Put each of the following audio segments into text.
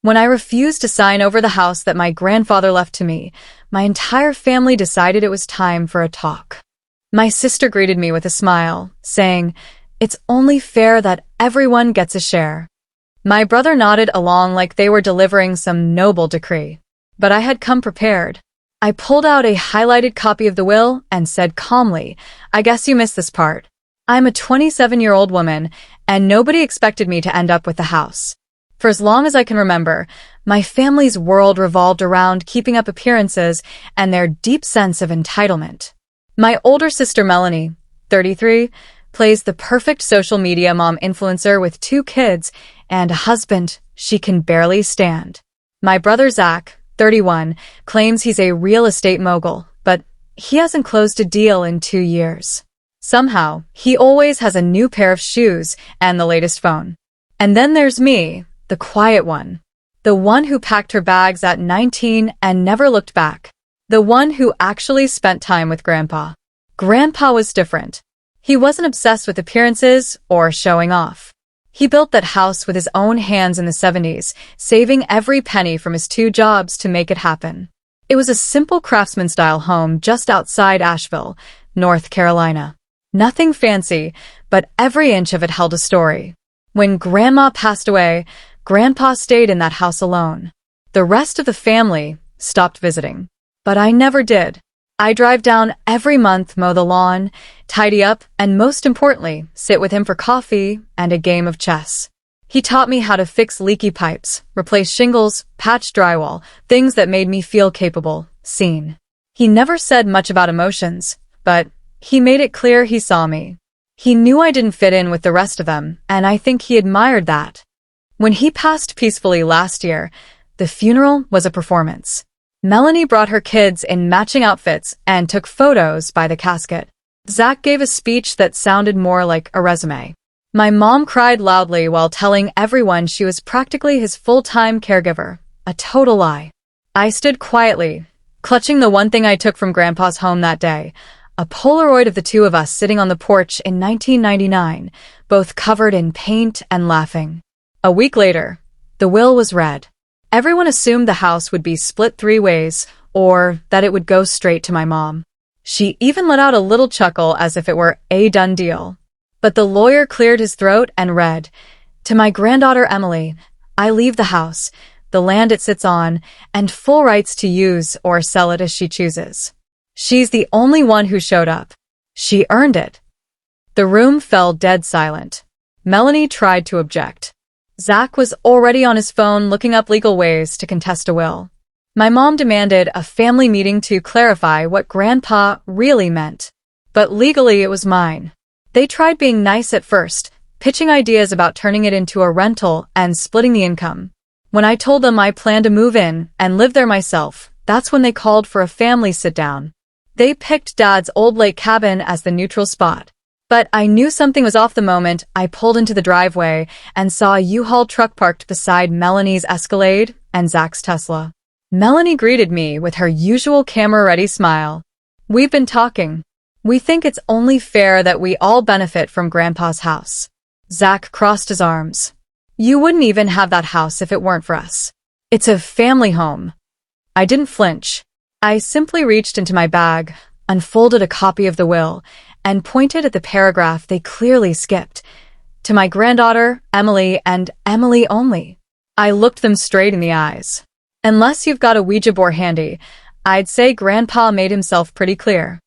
When I refused to sign over the house that my grandfather left to me, my entire family decided it was time for a talk. My sister greeted me with a smile, saying, "It's only fair that everyone gets a share." My brother nodded along like they were delivering some noble decree. But I had come prepared. I pulled out a highlighted copy of the will and said calmly, "I guess you missed this part. I'm a 27-year-old woman, and nobody expected me to end up with the house. For as long as I can remember, my family's world revolved around keeping up appearances and their deep sense of entitlement. My older sister Melanie, 33, plays the perfect social media mom influencer with 2 kids and a husband she can barely stand. My brother Zach, 31, claims he's a real estate mogul, but he hasn't closed a deal in 2 years. Somehow, he always has a new pair of shoes and the latest phone. And then there's me, the quiet one. The one who packed her bags at 19 and never looked back. The one who actually spent time with Grandpa. Grandpa was different. He wasn't obsessed with appearances or showing off. He built that house with his own hands in the 70s, saving every penny from his 2 jobs to make it happen. It was a simple craftsman-style home just outside Asheville, North Carolina. Nothing fancy, but every inch of it held a story. When Grandma passed away, Grandpa stayed in that house alone. The rest of the family stopped visiting. But I never did. I drive down every month, mow the lawn, tidy up, and most importantly, sit with him for coffee and a game of chess. He taught me how to fix leaky pipes, replace shingles, patch drywall, things that made me feel capable, seen. He never said much about emotions, but he made it clear he saw me. He knew I didn't fit in with the rest of them, and I think he admired that. When he passed peacefully last year, the funeral was a performance. Melanie brought her kids in matching outfits and took photos by the casket. Zach gave a speech that sounded more like a resume. My mom cried loudly while telling everyone she was practically his full-time caregiver. A total lie. I stood quietly, clutching the one thing I took from Grandpa's home that day, a Polaroid of the 2 of us sitting on the porch in 1999, both covered in paint and laughing. A week later, the will was read. Everyone assumed the house would be split 3 ways, or that it would go straight to my mom. She even let out a little chuckle as if it were a done deal. But the lawyer cleared his throat and read, "To my granddaughter Emily, I leave the house, the land it sits on, and full rights to use or sell it as she chooses. She's the only one who showed up. She earned it." The room fell dead silent. Melanie tried to object. Zach was already on his phone looking up legal ways to contest a will. My mom demanded a family meeting to clarify what Grandpa really meant. But legally it was mine. They tried being nice at first, pitching ideas about turning it into a rental and splitting the income. When I told them I planned to move in and live there myself, that's when they called for a family sit-down. They picked Dad's old lake cabin as the neutral spot. But I knew something was off the moment I pulled into the driveway and saw a U-Haul truck parked beside Melanie's Escalade and Zach's Tesla. Melanie greeted me with her usual camera-ready smile. "We've been talking. We think it's only fair that we all benefit from Grandpa's house." Zach crossed his arms. "You wouldn't even have that house if it weren't for us. It's a family home." I didn't flinch. I simply reached into my bag, unfolded a copy of the will, and pointed at the paragraph they clearly skipped. "To my granddaughter, Emily, and Emily only." I looked them straight in the eyes. Unless you've got a Ouija board handy, I'd say Grandpa made himself pretty clear.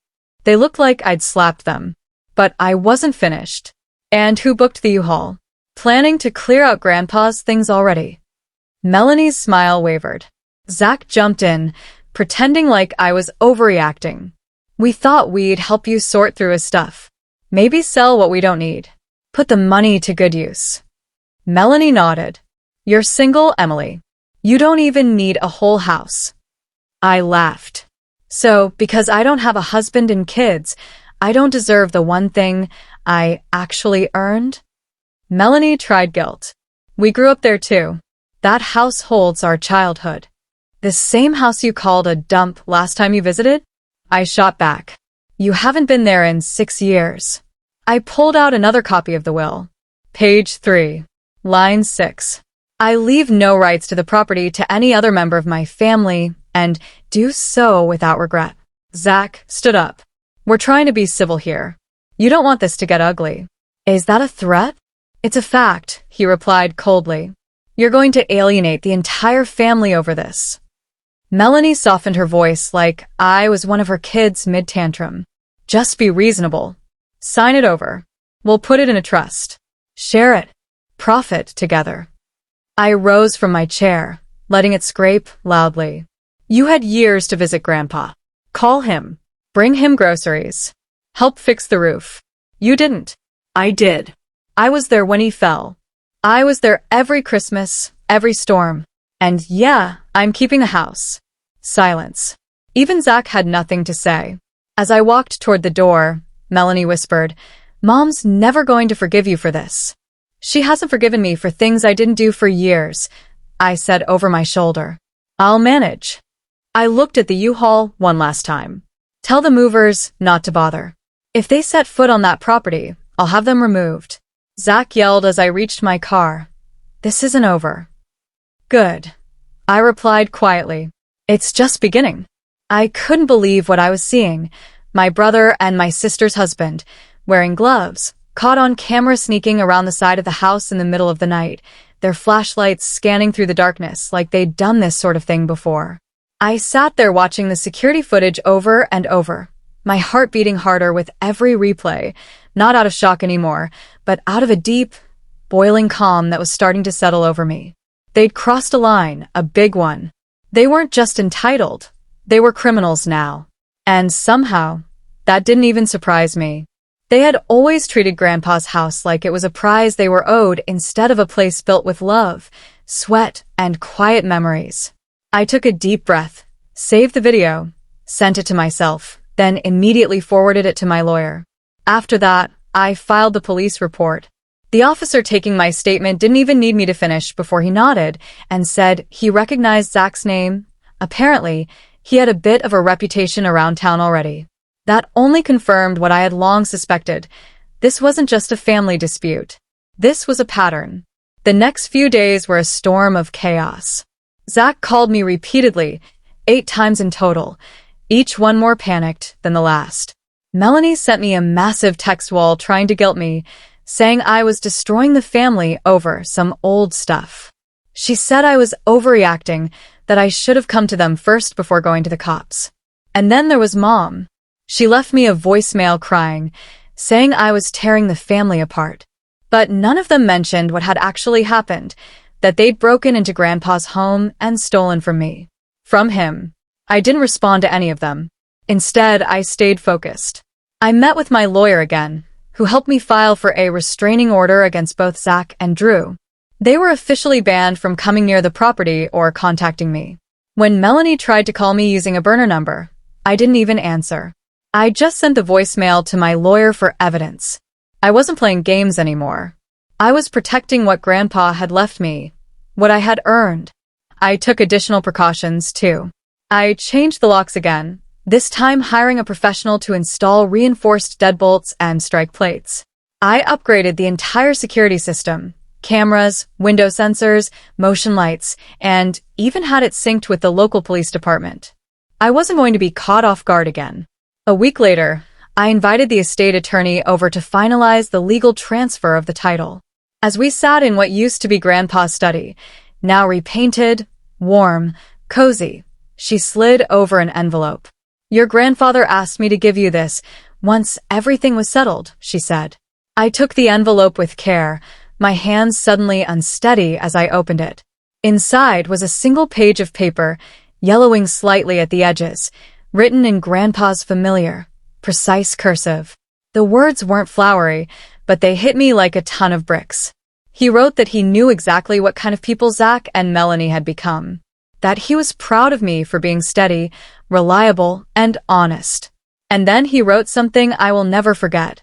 They looked like I'd slapped them. But I wasn't finished. "And who booked the U-Haul? Planning to clear out Grandpa's things already?" Melanie's smile wavered. Zach jumped in, pretending like I was overreacting. "We thought we'd help you sort through his stuff. Maybe sell what we don't need. Put the money to good use." Melanie nodded. "You're single, Emily. You don't even need a whole house." I laughed. "So, because I don't have a husband and kids, I don't deserve the one thing I actually earned?" Melanie tried guilt. "We grew up there too. That house holds our childhood." "The same house you called a dump last time you visited?" I shot back. "You haven't been there in 6 years." I pulled out another copy of the will. Page 3. Line 6. I leave no rights to the property to any other member of my family, and do so without regret. Zach stood up. We're trying to be civil here. You don't want this to get ugly. Is that a threat? It's a fact, he replied coldly. You're going to alienate the entire family over this. Melanie softened her voice like I was one of her kids mid-tantrum. Just be reasonable. Sign it over. We'll put it in a trust. Share it. Profit together. I rose from my chair, letting it scrape loudly. You had years to visit Grandpa. Call him. Bring him groceries. Help fix the roof. You didn't. I did. I was there when he fell. I was there every Christmas, every storm. And yeah, I'm keeping the house. Silence. Even Zach had nothing to say. As I walked toward the door, Melanie whispered, Mom's never going to forgive you for this. She hasn't forgiven me for things I didn't do for years, I said over my shoulder. I'll manage. I looked at the U-Haul one last time. Tell the movers not to bother. If they set foot on that property, I'll have them removed. Zach yelled as I reached my car. This isn't over. Good. I replied quietly. It's just beginning. I couldn't believe what I was seeing. My brother and my sister's husband, wearing gloves, caught on camera sneaking around the side of the house in the middle of the night, their flashlights scanning through the darkness like they'd done this sort of thing before. I sat there watching the security footage over and over, my heart beating harder with every replay, not out of shock anymore, but out of a deep, boiling calm that was starting to settle over me. They'd crossed a line, a big one. They weren't just entitled, they were criminals now. And somehow, that didn't even surprise me. They had always treated Grandpa's house like it was a prize they were owed instead of a place built with love, sweat, and quiet memories. I took a deep breath, saved the video, sent it to myself, then immediately forwarded it to my lawyer. After that, I filed the police report. The officer taking my statement didn't even need me to finish before he nodded and said he recognized Zach's name. Apparently, he had a bit of a reputation around town already. That only confirmed what I had long suspected. This wasn't just a family dispute. This was a pattern. The next few days were a storm of chaos. Zach called me repeatedly, 8 times in total, each one more panicked than the last. Melanie sent me a massive text wall trying to guilt me, saying I was destroying the family over some old stuff. She said I was overreacting, that I should have come to them first before going to the cops. And then there was Mom. She left me a voicemail crying, saying I was tearing the family apart. But none of them mentioned what had actually happened, that they'd broken into Grandpa's home and stolen from me. From him. I didn't respond to any of them. Instead, I stayed focused. I met with my lawyer again, who helped me file for a restraining order against both Zach and Drew. They were officially banned from coming near the property or contacting me. When Melanie tried to call me using a burner number, I didn't even answer. I just sent the voicemail to my lawyer for evidence. I wasn't playing games anymore. I was protecting what Grandpa had left me, what I had earned. I took additional precautions, too. I changed the locks again, this time hiring a professional to install reinforced deadbolts and strike plates. I upgraded the entire security system, cameras, window sensors, motion lights, and even had it synced with the local police department. I wasn't going to be caught off guard again. A week later, I invited the estate attorney over to finalize the legal transfer of the title. As we sat in what used to be Grandpa's study, now repainted, warm, cozy, she slid over an envelope. Your grandfather asked me to give you this once everything was settled, she said. I took the envelope with care, my hands suddenly unsteady as I opened it. Inside was a single page of paper, yellowing slightly at the edges, written in Grandpa's familiar, precise cursive. The words weren't flowery, but they hit me like a ton of bricks. He wrote that he knew exactly what kind of people Zach and Melanie had become, that he was proud of me for being steady, reliable, and honest. And then he wrote something I will never forget.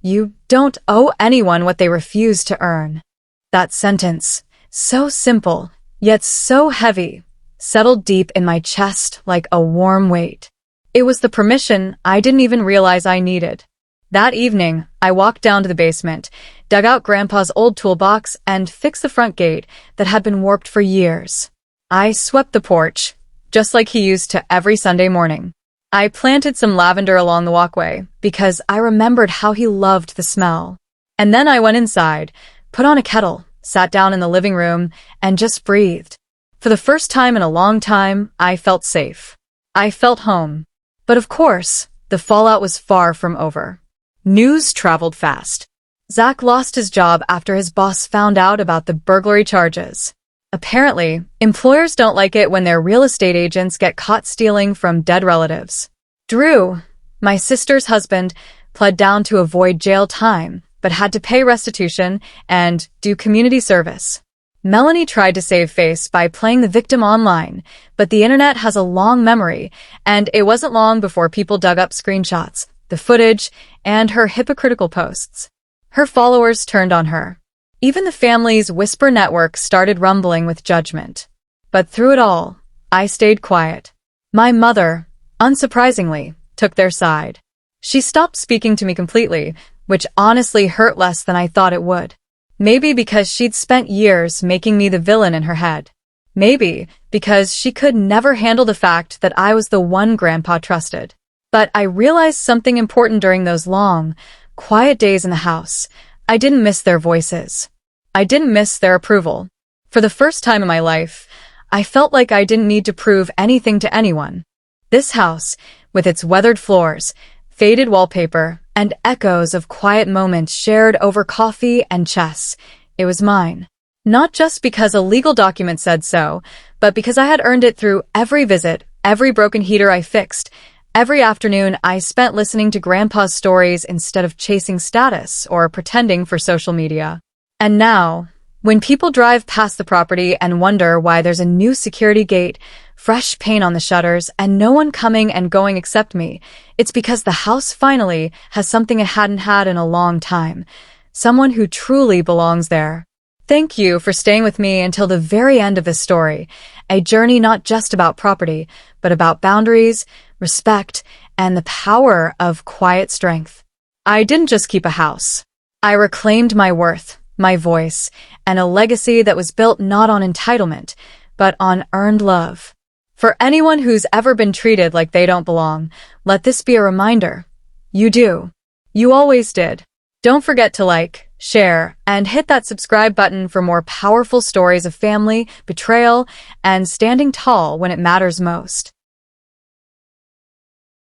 You don't owe anyone what they refuse to earn. That sentence, so simple, yet so heavy, settled deep in my chest like a warm weight. It was the permission I didn't even realize I needed. That evening, I walked down to the basement, dug out Grandpa's old toolbox, and fixed the front gate that had been warped for years. I swept the porch, just like he used to every Sunday morning. I planted some lavender along the walkway because I remembered how he loved the smell. And then I went inside, put on a kettle, sat down in the living room, and just breathed. For the first time in a long time, I felt safe. I felt home. But of course, the fallout was far from over. News traveled fast. Zach lost his job after his boss found out about the burglary charges. Apparently, employers don't like it when their real estate agents get caught stealing from dead relatives. Drew, my sister's husband, pled down to avoid jail time, but had to pay restitution and do community service. Melanie tried to save face by playing the victim online, but the internet has a long memory, and it wasn't long before people dug up screenshots, the footage, and her hypocritical posts. Her followers turned on her. Even the family's whisper network started rumbling with judgment. But through it all, I stayed quiet. My mother, unsurprisingly, took their side. She stopped speaking to me completely, which honestly hurt less than I thought it would. Maybe because she'd spent years making me the villain in her head. Maybe because she could never handle the fact that I was the one Grandpa trusted. But I realized something important during those long, quiet days in the house. I didn't miss their voices. I didn't miss their approval. For the first time in my life, I felt like I didn't need to prove anything to anyone. This house, with its weathered floors, faded wallpaper, and echoes of quiet moments shared over coffee and chess, it was mine. Not just because a legal document said so, but because I had earned it through every visit, every broken heater I fixed, every afternoon I spent listening to Grandpa's stories instead of chasing status or pretending for social media. And now, when people drive past the property and wonder why there's a new security gate, fresh paint on the shutters, and no one coming and going except me, it's because the house finally has something it hadn't had in a long time. Someone who truly belongs there. Thank you for staying with me until the very end of this story, a journey not just about property, but about boundaries, respect, and the power of quiet strength. I didn't just keep a house. I reclaimed my worth, my voice, and a legacy that was built not on entitlement, but on earned love. For anyone who's ever been treated like they don't belong, let this be a reminder. You do. You always did. Don't forget to like, share, and hit that subscribe button for more powerful stories of family, betrayal, and standing tall when it matters most.